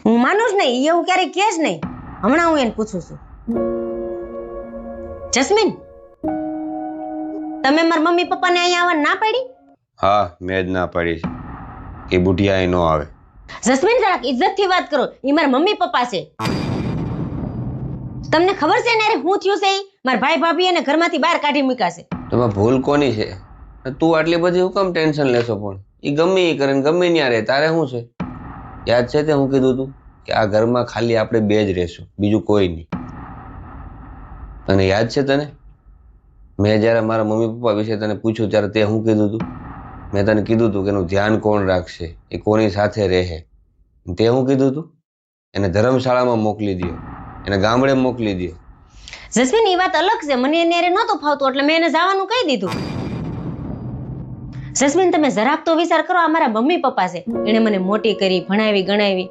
હું માનું જ નહીં, એવું ક્યારેય કહે જ નહીં. હમણાં હું એને પૂછું છું. જસ્મીન, તમે મારા મમ્મી પપ્પાને અહીંયા આવવા ના પાડી? હા, મેં જ ના પાડી છે કે બુઢિયા અહીં ન આવે. જસ્મીન, જરાક ઇજ્જતથી વાત કરો. ઈ મારા મમ્મી પપ્પા છે. તમને ખબર છે ને હું થયું છે? મારા ભાઈ ભાભી એને ઘરમાંથી બહાર કાઢી મૂક્યા છે. તમે ભૂલ કોની છે? તું આટલી બધી હું કેમ ટેન્શન લેશો? પણ એ ગમે એ કરે ને ગમે ત્યાં રહે, તારે શું છે? યાદ છે તે હું કીધું તું કે આ ઘરમાં ખાલી આપણે બે જ રહેશું, બીજું કોઈ નહીં. તને યાદ છે? તને મેં જ્યારે મારા મમ્મી પપ્પા વિશે તને પૂછ્યું ત્યારે તે હું કીધું તું? મેં તને કીધું તું કે એનું ધ્યાન કોણ રાખશે, એ કોની સાથે રહે. તે હું કીધું તું? એને ધર્મશાળામાં મોકલી દો, એને ગામડે મોકલી દો. જસ્મીન, એ વાત અલગ છે. મને એને નહોતું ફાવતું એટલે મેં એને જવાનું કહી દીધું. જસ્મીન, તમે જરાક તો વિચાર કરો. આ મારા મમ્મી પપ્પા છે. એણે મને મોટી કરી, ભણાવી, ગણાવી.